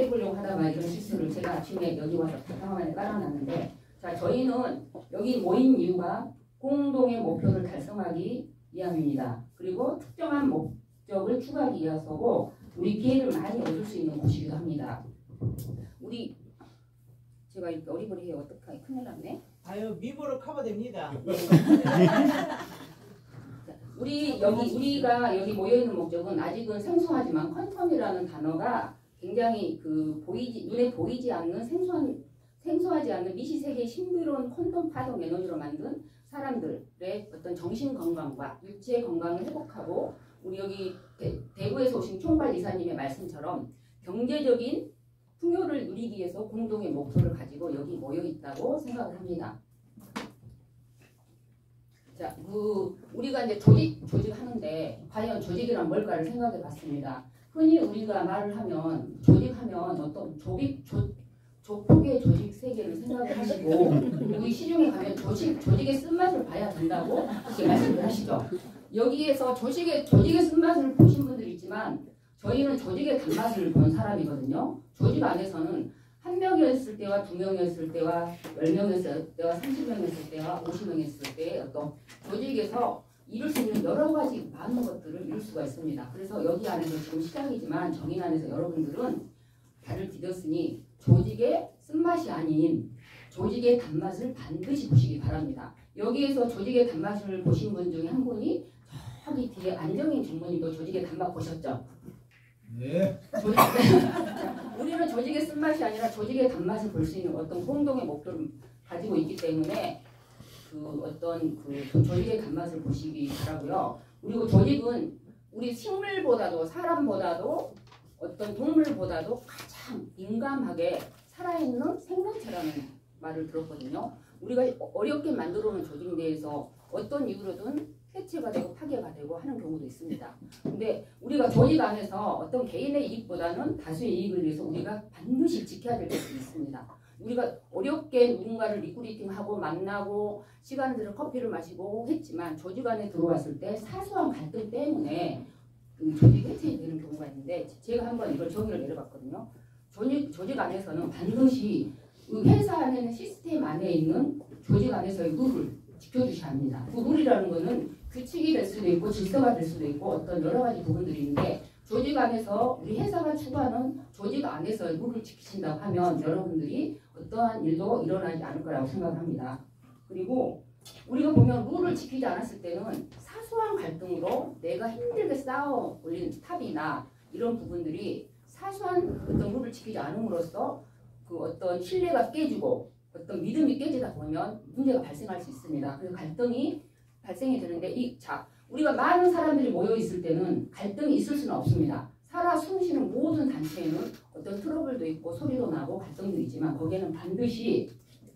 해보려고 하다가 이런 실수를 제가 아침에 여기 와서 잠깐만에 깔아놨는데, 자, 저희는 여기 모인 이유가 공동의 목표를 달성하기 위함입니다. 그리고 특정한 목적을 추구하기 위해서고 우리 기회를 많이 얻을 수 있는 곳이기도 합니다. 우리 제가 이렇게 어리버리해 어떡하게 큰일 났네. 아유, 미모로 커버됩니다. 우리가 여기 모여 있는 목적은 아직은 생소하지만 퀀텀이라는 단어가 굉장히 눈에 보이지 않는 생소하지 않는 미시 세계의 신비로운 콘돔 파동 에너지로 만든 사람들의 어떤 정신 건강과 육체 건강을 회복하고, 우리 여기 대구에서 오신 총괄 이사님의 말씀처럼 경제적인 풍요를 누리기 위해서 공동의 목표를 가지고 여기 모여 있다고 생각을 합니다. 자, 우리가 이제 조직하는데 과연 조직이란 뭘까를 생각해 봤습니다. 흔히 우리가 말을 하면 조직하면 어떤 조폭의 조직 세계를 생각을 하시고, 우리 시중에 가면 조직의 쓴맛을 봐야 된다고 그렇게 말씀을 하시죠. 여기에서 조직의 쓴맛을 보신 분들이 있지만 저희는 조직의 단맛을 본 사람이거든요. 조직 안에서는 한 명이었을 때와 두 명이었을 때와 10명이었을 때와 30명이었을 때와 50명이었을 때 어떤 조직에서 이룰 수 있는 여러 가지 많은 것들을 이룰 수가 있습니다. 그래서 여기 안에서 지금 시작이지만 정인 안에서 여러분들은 발을 디뎠으니 조직의 쓴맛이 아닌 조직의 단맛을 반드시 보시기 바랍니다. 여기에서 조직의 단맛을 보신 분 중에 한 분이 저기 뒤에 안정인 전무님도 조직의 단맛 보셨죠? 네. 우리는 조직의 쓴맛이 아니라 조직의 단맛을 볼 수 있는 어떤 공동의 목표를 가지고 있기 때문에 조직의 단맛을 보시기 바라고요. 그리고 조직은 우리 식물보다도 사람보다도 어떤 동물보다도 가장 민감하게 살아있는 생명체라는 말을 들었거든요. 우리가 어렵게 만들어 놓은 조직 내에서 어떤 이유로든 해체가 되고 파괴가 되고 하는 경우도 있습니다. 근데 우리가 조직 안에서 어떤 개인의 이익보다는 다수의 이익을 위해서 우리가 반드시 지켜야 될 것이 있습니다. 우리가 어렵게 누군가를 리크루팅하고 만나고 시간을 들여 커피를 마시고 했지만 조직 안에 들어왔을 때 사소한 갈등 때문에 조직 해체되는 경우가 있는데, 제가 한번 이걸 정의를 내려봤거든요. 조직 안에서는 반드시 회사 안에는 시스템 안에 있는 조직 안에서의 룰을 지켜주셔야 합니다. 그 룰이라는 거는 규칙이 될 수도 있고 질서가 될 수도 있고 어떤 여러 가지 부분들이 있는데, 조직 안에서 우리 회사가 추구하는 조직 안에서의 룰을 지키신다고 하면 여러분들이 어떠한 일도 일어나지 않을 거라고 생각합니다. 그리고 우리가 보면 룰을 지키지 않았을 때는 사소한 갈등으로 내가 힘들게 쌓아 올린 탑이나 이런 부분들이 사소한 어떤 룰을 지키지 않음으로써 그 어떤 신뢰가 깨지고 어떤 믿음이 깨지다 보면 문제가 발생할 수 있습니다. 그래서 갈등이 발생이 되는데, 우리가 많은 사람들이 모여 있을 때는 갈등이 있을 수는 없습니다. 살아 숨쉬는 모든 단체에는 어떤 트러블도 있고 소리도 나고 갈등도 있지만 거기에는 반드시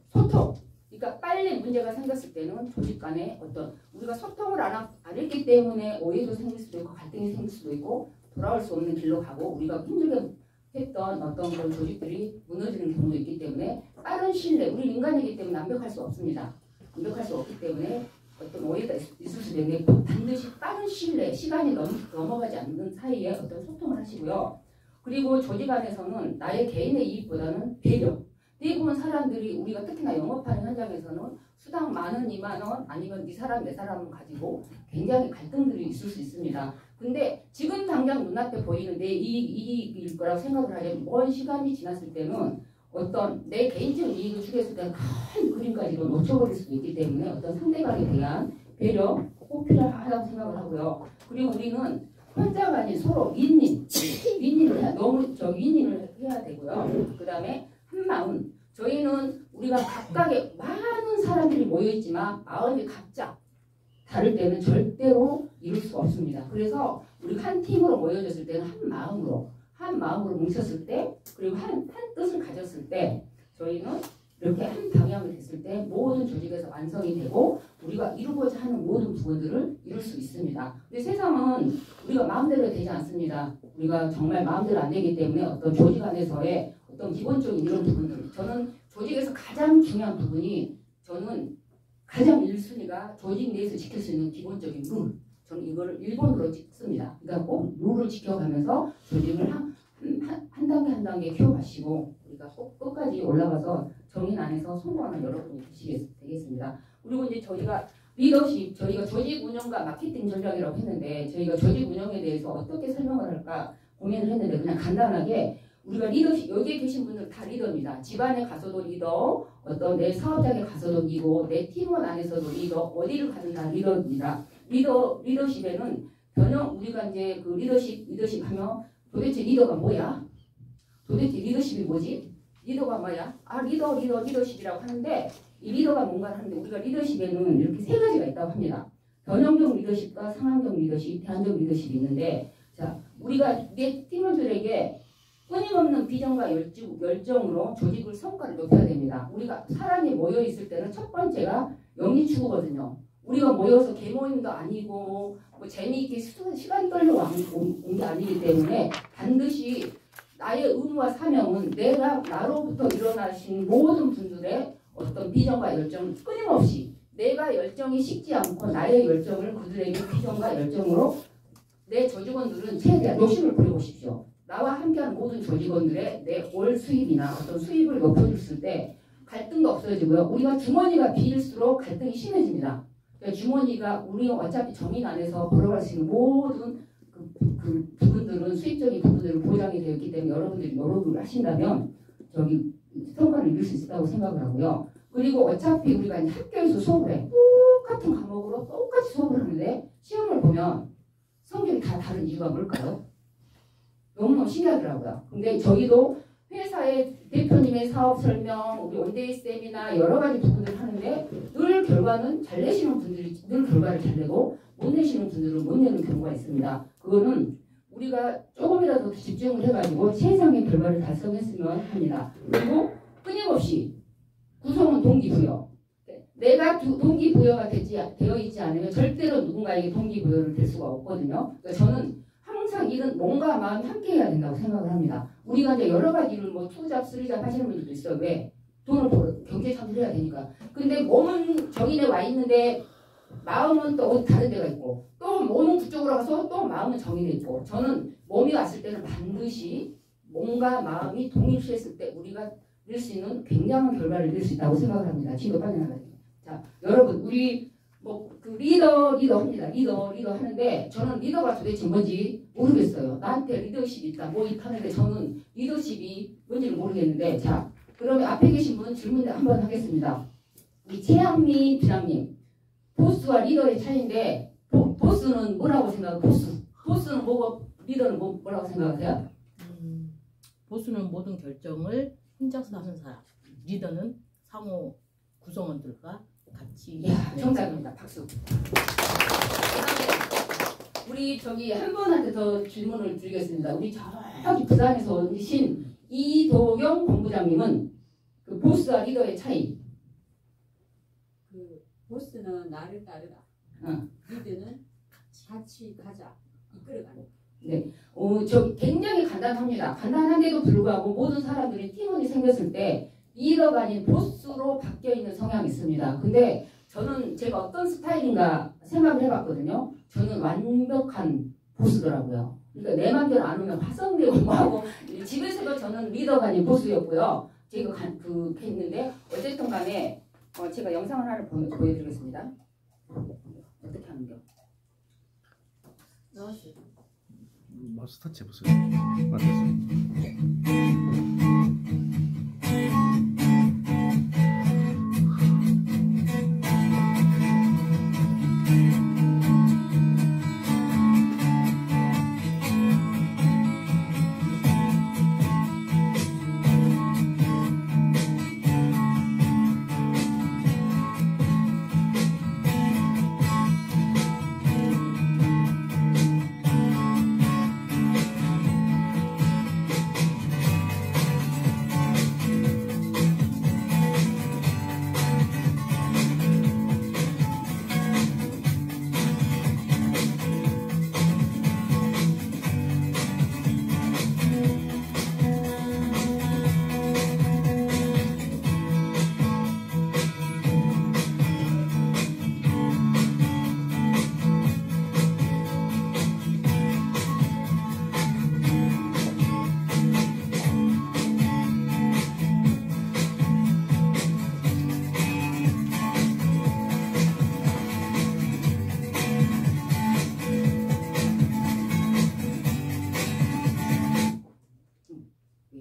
소통, 그러니까 빨리 문제가 생겼을 때는 조직 간에 어떤 우리가 소통을 안 했기 때문에 오해도 생길 수도 있고 갈등이 생길 수도 있고 돌아올 수 없는 길로 가고 우리가 힘들게 했던 어떤 그런 조직들이 무너지는 경우도 있기 때문에 빠른 신뢰, 우리 인간이기 때문에 완벽할 수 없습니다. 완벽할 수 없기 때문에 어떤 오해가 있을 수도 있는데 반드시 빠른 신뢰, 시간이 넘어가지 않는 사이에 어떤 소통을 하시고요. 그리고 조직 안에서는 나의 개인의 이익보다는 배려. 대부분 사람들이 우리가 특히나 영업하는 현장에서는 수당 10,000원, 20,000원 아니면 네 사람 내 사람을 가지고 굉장히 갈등들이 있을 수 있습니다. 근데 지금 당장 눈앞에 보이는 내 이익일 거라고 생각을 하려면 먼 시간이 지났을 때는 어떤 내 개인적인 이익을 추구했을 때는 큰 그림까지도 놓쳐버릴 수도 있기 때문에 어떤 상대방에 대한 배려 꼭 필요하다고 생각을 하고요. 그리고 우리는 혼자가 아닌 서로 윈윈을 해야 되고요. 그 다음에 한마음, 저희는 우리가 각각의 많은 사람들이 모여있지만 마음이 각자 다를 때는 절대로 이룰 수가 없습니다. 그래서 우리가 한 팀으로 모여졌을 때는 한 마음으로 뭉쳤을 때, 그리고 한 뜻을 가졌을 때 저희는 이렇게 한 방향이 됐을 때 모든 조직에서 완성이 되고 우리가 이루고자 하는 모든 부분들을 이룰 수 있습니다. 근데 세상은 우리가 마음대로 되지 않습니다. 우리가 정말 마음대로 안 되기 때문에 어떤 조직 안에서의 어떤 기본적인 이런 부분들, 저는 조직에서 가장 중요한 부분이, 저는 가장 1순위가 조직 내에서 지킬 수 있는 기본적인 룰, 저는 이거를 1번으로 찍습니다. 그러니까 꼭 룰을 지켜가면서 조직을 한 단계 한 단계 키워가시고 우리가 끝까지 올라가서 정인 안에서 성공하는 여러분이 되겠습니다. 그리고 이제 저희가 리더십, 저희가 조직 운영과 마케팅 전략이라고 했는데 저희가 조직 운영에 대해서 어떻게 설명을 할까 고민을 했는데 그냥 간단하게 우리가 리더십, 여기에 계신 분들 다 리더입니다. 집안에 가서도 리더, 어떤 내 사업장에 가서도 리더, 내 팀원 안에서도 리더, 어디를 가든 다 리더입니다. 리더십에는 변형, 우리가 이제 그 리더십 하면 도대체 리더가 뭐야? 도대체 리더십이 뭐지? 리더가 뭐야? 아, 리더십이라고 하는데 이 리더가 뭔가 하는데 우리가 리더십에는 이렇게 세 가지가 있다고 합니다. 변형적 리더십과 상황적 리더십, 대안적 리더십이 있는데 자, 우리가 내 팀원들에게 끊임없는 비전과 열정으로 조직을 성과를 높여야 됩니다. 우리가 사람이 모여 있을 때는 첫 번째가 영리추구거든요. 우리가 모여서 개모임도 아니고 뭐 재미있게 시간 떨려 온 게 아니기 때문에 반드시 나의 의무와 사명은 나로부터 일어나신 모든 분들의 어떤 비전과 열정을 끊임없이 내가 열정이 식지 않고 나의 열정을 그들에게 비전과 열정으로 내 조직원들은 최대한 욕심을 부려보십시오. 나와 함께하는 모든 조직원들의 내 월 수입이나 어떤 수입을 높여줬을 때 갈등도 없어지고요. 우리가 주머니가 비일수록 갈등이 심해집니다. 그러니까 주머니가 우리 어차피 정인 안에서 벌어갈 수 있는 모든 그 부분들은 수입적인 부분들은 보장이 되어 있기 때문에 여러분들이 노력을 하신다면 저기 성과를 이룰 수 있다고 생각을 하고요. 그리고 어차피 우리가 이제 학교에서 수업을 해. 똑같은 과목으로 똑같이 수업을 하는데 시험을 보면 성적이 다 다른 이유가 뭘까요? 너무너무 신기하더라고요. 근데 저희도 회사의 대표님의 사업 설명, 우리 원데이 세미나 여러 가지 부분들을 하는데 늘 결과는 잘 내시는 분들이 늘 결과를 잘 내고 못 내시는 분들은 못 내는 경우가 있습니다. 그거는 우리가 조금이라도 집중을 해가지고 최상의 결과를 달성했으면 합니다. 그리고 끊임없이 구성은 동기부여. 내가 동기부여가 되어 있지 않으면 절대로 누군가에게 동기부여를 될 수가 없거든요. 그러니까 저는 항상 일은 몸과 마음이 함께 해야 된다고 생각을 합니다. 우리가 이제 여러 가지 일을 뭐 투잡, 쓰리잡 하시는 분들도 있어요. 왜? 돈을 벌어, 경제 창출을 해야 되니까. 근데 몸은 정인에 와 있는데 마음은 또 어디 다른 데가 있고 또 몸은 그쪽으로 가서 또 마음은 정인에 있고 저는 몸이 왔을 때는 반드시 몸과 마음이 동일시했을 때 우리가 낼 수 있는 굉장한 결과를 낼 수 있다고 생각을 합니다. 지금 빨리 나가야 돼요. 자, 여러분 우리 뭐 그 리더 합니다. 리더 하는데 저는 리더가 도대체 뭔지 모르겠어요. 나한테 리더십이 있다 뭐 하는데 저는 리더십이 뭔지를 모르겠는데 자 그러면 앞에 계신 분 질문 한번 하겠습니다. 우리 최양미 부장님 보스와 리더의 차이인데 보스는 뭐라고 생각해요? 보스는 뭐고 리더는 뭐라고 생각하세요? 보스는 모든 결정을 혼자서 하는 사람, 리더는 상호 구성원들과 같이. 이야, 정답입니다. 박수. 우리 저기 한 분한테 더 질문을 드리겠습니다. 우리 저기 부산에서 오신 이도경 본부장님은 그 보스와 리더의 차이. 그 보스는 나를 따르라. 리더는 같이 가자. 이끌어가는. 네, 저 굉장히 간단합니다. 간단한데도 불구하고 모든 사람들이 팀원이 생겼을 때 리더가 아닌 보스로 바뀌어 있는 성향이 있습니다. 근데 저는 제가 어떤 스타일인가 생각을 해봤거든요. 저는 완벽한 보스더라고요. 그러니까 내 맘대로 안 오면 화성되고 뭐하고 집에서도 저는 리더가 아닌 보스였고요. 제가 했는데 어쨌든 간에 제가 영상을 하나 보여드리겠습니다. 어떻게 하는겨? 나왔어요. 마우스 터치 해보세요. 맞았어요.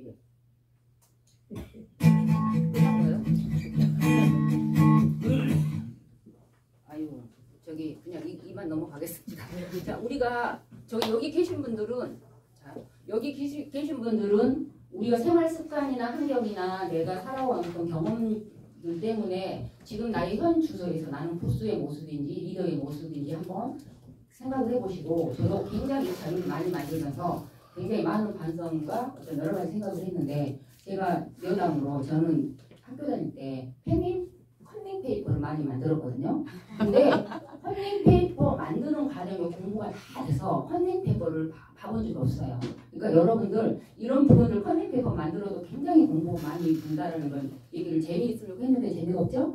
이래. 끝난 거예요? 아유, 저기 그냥 이만 넘어가겠습니다. 자, 우리가 여기 계신 분들은 계신 분들은 우리가 생활 습관이나 환경이나 내가 살아온 어떤 경험들 때문에 지금 나의 현 주소에서 나는 보스의 모습인지 리더의 모습인지 한번 생각을 해보시고, 저도 굉장히 자료를 많이 만들면서 굉장히 많은 반성과 어떤 여러 가지 생각을 했는데, 제가 여담으로 저는 학교 다닐 때 컨닝 페이퍼를 많이 만들었거든요. 근데 컨닝 페이퍼 만드는 과정에 공부가 다 돼서 컨닝 페이퍼를 봐본 적이 없어요. 그러니까 여러분들 이런 부분들 컨닝 페이퍼 만들어도 굉장히 공부 많이 된다는 걸 얘기를 재미있으려고 했는데 재미가 없죠?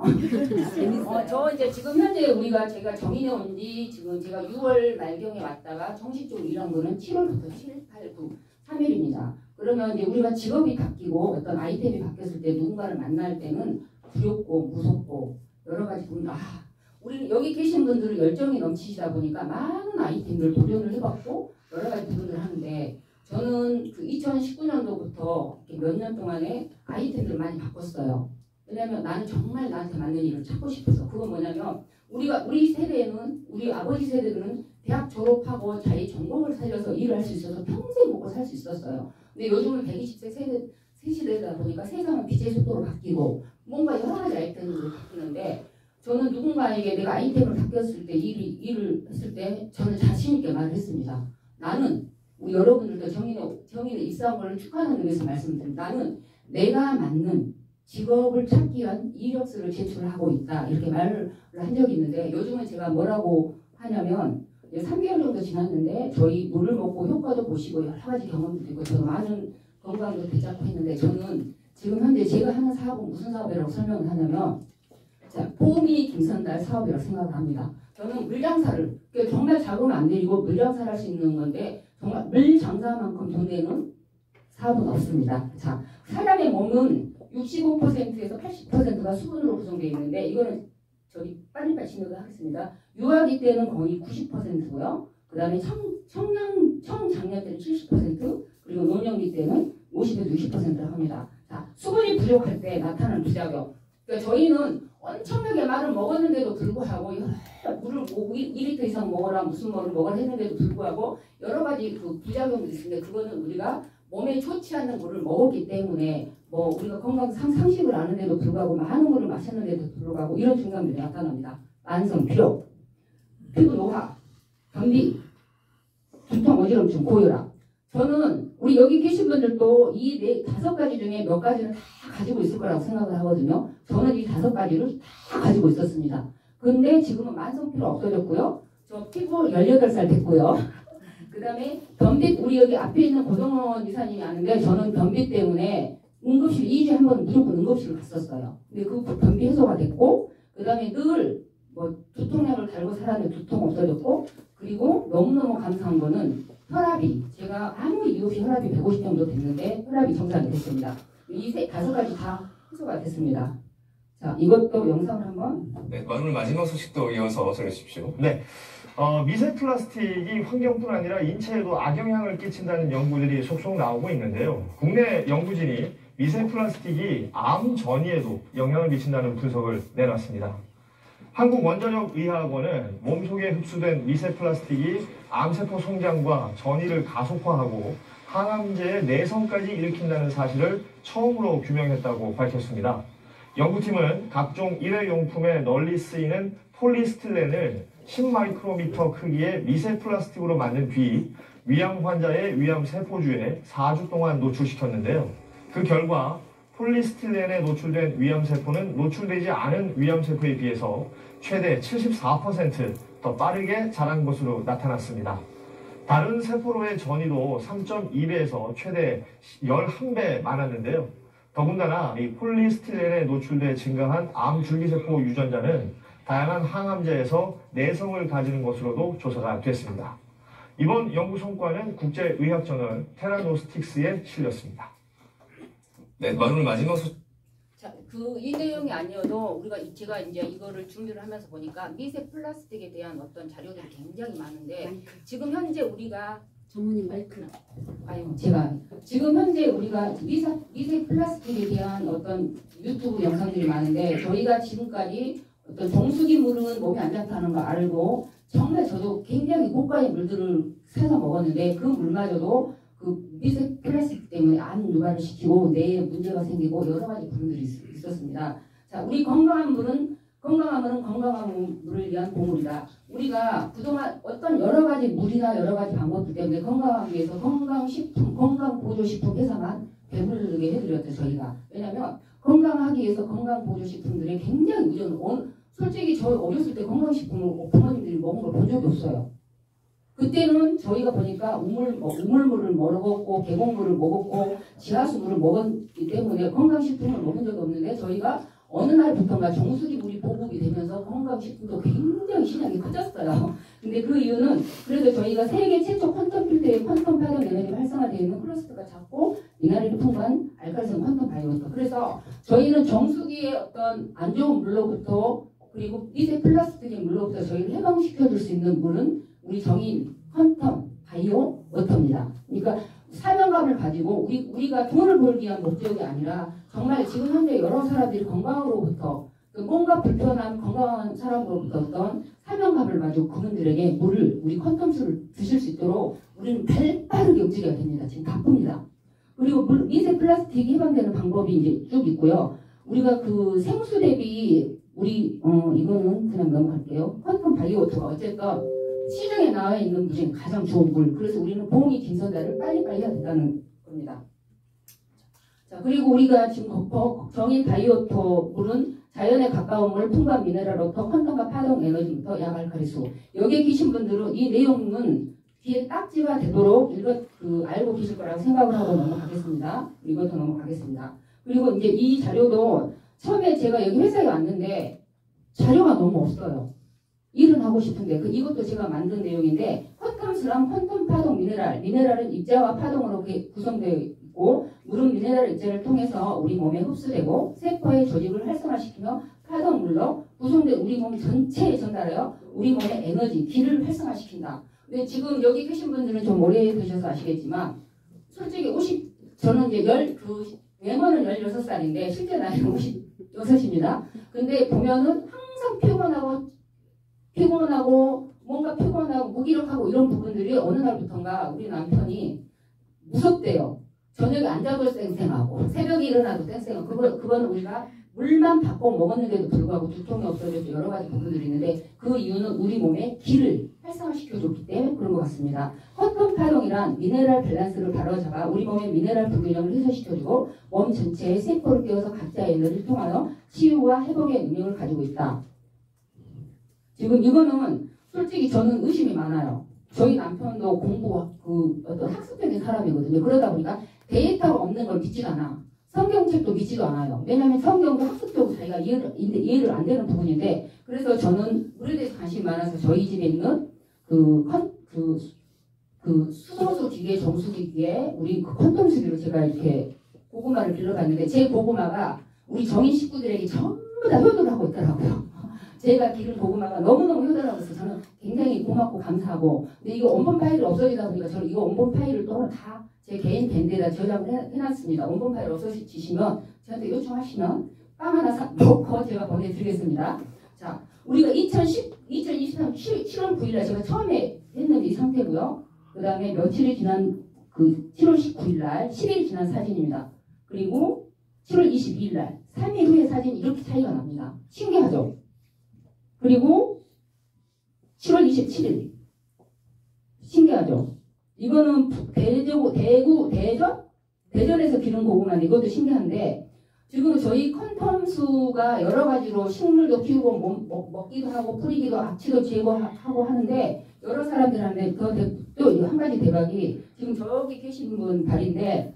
재밌어요. 저 이제 지금 현재 제가 정인에 온 지 지금 제가 6월 말경에 왔다가 정식적으로 일한 거는 7월부터 7, 8, 9, 3일입니다. 그러면 이제 우리가 직업이 바뀌고 어떤 아이템이 바뀌었을 때 누군가를 만날 때는 두렵고 무섭고 여러 가지 부분, 우리 여기 계신 분들은 열정이 넘치시다 보니까 많은 아이템들 도전을 해봤고 여러 가지 부분을 하는데, 저는 그 2019년도부터 몇 년 동안에 아이템들을 많이 바꿨어요. 왜냐면 나는 정말 나한테 맞는 일을 찾고 싶어서. 그건 뭐냐면 우리 세대는, 우리 아버지 세대들은 대학 졸업하고 자기 전공을 살려서 일을 할 수 있어서 평생 먹고 살 수 있었어요. 근데 요즘은 120세 세시대다 보니까 세상은 빛의 속도로 바뀌고 뭔가 여러 가지 아이템으로 바뀌는데, 저는 누군가에게 내가 아이템을 바뀌었을 때 일을 했을 때 저는 자신 있게 말을 했습니다. 나는 우리 여러분들도 정인의 입사한 걸 축하하는 의미에서 말씀드립니다. 나는 내가 맞는 직업을 찾기 위한 이력서를 제출하고 있다, 이렇게 말을 한 적이 있는데, 요즘은 제가 뭐라고 하냐면 3개월 정도 지났는데 저희 물을 먹고 효과도 보시고 여러 가지 경험도 있고 저도 많은 건강도 되찾고 했는데, 저는 지금 현재 제가 하는 사업은 무슨 사업이라고 설명을 하냐면, 보미 김선달 사업이라고 생각을 합니다. 저는 물장사를, 정말 자금 안 들이고 물장사를 할 수 있는 건데, 정말 물장사만큼 돈 되는 사업은 없습니다. 자, 사람의 몸은 65%에서 80%가 수분으로 구성되어 있는데, 이거는 저기 빨리빨리 진행을 하겠습니다. 유아기 때는 거의 90%고요. 그 다음에 청장년 때는 70%, 그리고 노년기 때는 50에서 60%를 합니다. 자, 수분이 부족할 때 나타나는 부작용. 그러니까 저희는 엄청나게 말을 먹었는데도 불구하고 물을 2리터 이상 먹어라, 무슨 뭐를 먹어라 했는데도 불구하고 여러 가지 그 부작용이 있는데, 그거는 우리가 몸에 좋지 않는 물을 먹었기 때문에, 우리가 건강 상식을 아는데도 불구하고 많은 물을 마셨는데도 불구하고 이런 증상들이 나타납니다. 만성 피로, 피부 노화, 변비, 두통, 어지럼증, 고혈압. 저는 우리 여기 계신 분들도 이 5가지 중에 몇 가지는 다 가지고 있을 거라고 생각을 하거든요. 저는 이 5가지를 다 가지고 있었습니다. 근데 지금은 만성 피로 없어졌고요. 저 피부 18살 됐고요. 그 다음에 변비, 우리 여기 앞에 있는 고정원 이사님이 아는데, 저는 변비 때문에 응급실 2주에 한 번 무조건 응급실을 갔었어요. 근데 그 변비 해소가 됐고, 그 다음에 늘 두통약을 달고 살았는데 두통 없어졌고, 그리고 너무너무 감사한 거는 혈압이, 제가 아무 이유 없이 혈압이 150 정도 됐는데 혈압이 정상이 됐습니다. 이 5가지 다 해소가 됐습니다. 자, 이것도 영상을 한번. 네, 오늘 마지막 소식도 이어서 전해주십시오. 네. 미세 플라스틱이 환경뿐 아니라 인체에도 악영향을 끼친다는 연구들이 속속 나오고 있는데요. 국내 연구진이 미세 플라스틱이 암 전이에도 영향을 미친다는 분석을 내놨습니다. 한국원자력의학원은 몸속에 흡수된 미세 플라스틱이 암세포 성장과 전이를 가속화하고 항암제의 내성까지 일으킨다는 사실을 처음으로 규명했다고 밝혔습니다. 연구팀은 각종 일회용품에 널리 쓰이는 폴리스틸렌을 10마이크로미터 크기의 미세 플라스틱으로 만든 뒤 위암 환자의 위암 세포주에 4주 동안 노출시켰는데요. 그 결과 폴리스틸렌에 노출된 위암 세포는 노출되지 않은 위암 세포에 비해서 최대 74% 더 빠르게 자란 것으로 나타났습니다. 다른 세포로의 전이도 3.2배에서 최대 11배 많았는데요. 더군다나 이 폴리스틸렌에 노출돼 증가한 암 줄기세포 유전자는 다양한 항암제에서 내성을 가지는 것으로도 조사가 됐습니다. 이번 연구 성과는 국제의학저널 테라노스틱스에 실렸습니다. 네, 오늘 마지막 소식. 자, 이 내용이 아니어도 제가 이제 이거를 준비를 하면서 보니까 미세 플라스틱에 대한 어떤 자료들이 굉장히 많은데, 지금 현재 우리가 전문님 마이크나. 아유, 제가 지금 현재 우리가 미세 플라스틱에 대한 어떤 유튜브 영상들이 많은데 저희가 지금까지 어떤 정수기 물은 몸에 안 좋다는 거 알고 정말 저도 굉장히 고가의 물들을 사서 먹었는데 그 물마저도 그 미세 플라스틱 때문에 암 유발을 시키고 뇌에 문제가 생기고 여러 가지 부분들이 있었습니다. 자, 우리 건강한 물은 건강한 물을 위한 보물이다. 우리가 그동안 어떤 여러 가지 물이나 여러 가지 방법들 때문에 건강하기 위해서 건강식품, 건강보조식품 회사만 배부르게 해드렸죠, 저희가. 왜냐면 건강하기 위해서 건강보조식품들이 굉장히 솔직히 저 어렸을 때 건강식품을 부모님들이 먹은 걸 본 적이 없어요. 그때는 저희가 보니까 우물물을 먹었고 계곡물을 먹었고 지하수물을 먹었기 때문에 건강식품을 먹은 적이 없는데 저희가 어느 날부터가 정수기 물이 보급이 되면서 건강식품도 굉장히 시장이 커졌어요. 근데 그 이유는 그래서 저희가 세계 최초 퀀텀 필터의 퀀텀 파동 에너지가 활성화되어 있는 클러스터가 작고 미네랄이 풍부한 알칼리성 퀀텀 바이오터. 그래서 저희는 정수기의 어떤 안 좋은 물로부터 그리고 미세 플라스틱의 물로부터 저희를 해방시켜줄 수 있는 물은 우리 정인 퀀텀 바이오 워터입니다. 그러니까 사명감을 가지고 우리가 돈을 벌기 위한 목적이 아니라 정말 지금 현재 여러 사람들이 건강으로부터 뭔가 불편한 건강한 사람으로부터 어떤 사명감을 가지고 그분들에게 물을 우리 퀀텀수를 드실 수 있도록 우리는 발빠르게 움직여야 됩니다. 지금 바쁩니다. 그리고 미세 플라스틱이 해방되는 방법이 이제 쭉 있고요. 우리가 그 생수 대비 이거는 그냥 넘어갈게요. 퀀텀 바이오워터가 어쨌든 시중에 나와 있는 물 중에 가장 좋은 물. 그래서 우리는 봉이 긴선다를 빨리빨리 해야 된다는 겁니다. 자, 그리고 우리가 지금 정인 바이오토 물은 자연에 가까운 물, 풍부한 미네랄 워터, 퀀텀과 파동 에너지부터 약알칼리수. 여기에 계신 분들은 이 내용은 귀에 딱지가 되도록 알고 계실 거라고 생각을 하고 넘어가겠습니다. 이것도 넘어가겠습니다. 그리고 이제 이 자료도 처음에 제가 여기 회사에 왔는데 자료가 너무 없어요. 일은 하고 싶은데 이것도 제가 만든 내용인데 퀀텀수랑 퀀텀 파동 미네랄은 입자와 파동으로 구성되어 있고 물은 미네랄 입자를 통해서 우리 몸에 흡수되고 세포의 조직을 활성화시키며 파동물로 구성된 우리 몸 전체에 전달하여 우리 몸의 에너지, 기를 활성화시킨다. 근데 지금 여기 계신 분들은 좀 오래 되셔서 아시겠지만 솔직히 저는 이제 외모는 16살인데 실제 나이는 56입니다. 근데 보면은 항상 피곤하고 무기력하고 이런 부분들이 어느 날부턴가 우리 남편이 무섭대요. 저녁에 안 자도 쌩쌩하고 새벽에 일어나도 쌩쌩하고 그거는 우리가 물만 바꿔 먹었는데도 불구하고 두통이 없어져서 여러 가지 부분들이 있는데 그 이유는 우리 몸의 기를 활성화시켜줬기 때문에 그런 것 같습니다. 퀀텀 파동이란 미네랄 밸런스를 바로잡아 우리 몸의 미네랄 불균형을 해소시켜주고 몸 전체의 세포를 깨워서 각자의 에너지를 통하여 치유와 회복의 능력을 가지고 있다. 지금 이거는 솔직히 저는 의심이 많아요. 저희 남편도 어떤 학습적인 사람이거든요. 그러다 보니까 데이터가 없는 걸 믿지도 않아. 성경책도 믿지도 않아요. 왜냐하면 성경도 학습적으로 자기가 이해를 안 되는 부분인데 그래서 저는 물에 대해서 관심이 많아서 저희 집에 있는 수소수 기계, 정수기 기계, 우리 퀀텀 수기로 제가 이렇게 고구마를 길러봤는데 제 고구마가 우리 정인 식구들에게 전부 다 효도를 하고 있더라고요. 제가 기른 고구마가 너무너무 효도라고 해서 저는 굉장히 고맙고 감사하고 근데 이거 원본 파일이 없어지다 보니까 저는 이거 원본 파일을 또 다 제 개인 밴드에다 저장을 해놨습니다. 원본 파일 없어지시면 저한테 요청하시면 빵 하나 넣고 제가 보내드리겠습니다. 자, 우리가 2023년 7월 9일날 제가 처음에 했는데 이 상태고요. 그 다음에 며칠이 지난 7월 19일날 10일이 지난 사진입니다. 그리고 7월 22일날 3일 후의 사진 이렇게 차이가 납니다. 신기하죠? 그리고 7월 27일 신기하죠? 이거는 대전에서 기른 고구마인데 이것도 신기한데 지금 저희 퀀텀수가 여러 가지로 식물도 키우고 먹기도 하고 뿌리기도 악취도 제거하고 하는데 여러 사람들한테 또 한 가지 대박이 지금 저기 계신 분 발인데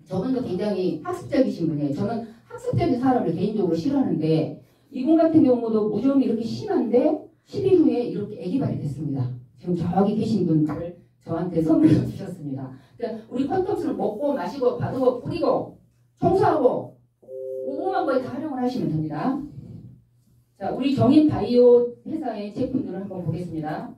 저분도 굉장히 학습적이신 분이에요. 저는 학습적인 사람을 개인적으로 싫어하는데 이분 같은 경우도 무좀이 이렇게 심한데 10일 후에 이렇게 애기발이 됐습니다. 지금 저기 계신 분들 저한테 선물을 주셨습니다. 그러니까 우리 퀀텀수는 먹고 마시고 바르고 뿌리고 청소하고 오만 거에 다 활용을 하시면 됩니다. 자, 우리 정인 바이오 회사의 제품들을 한번 보겠습니다.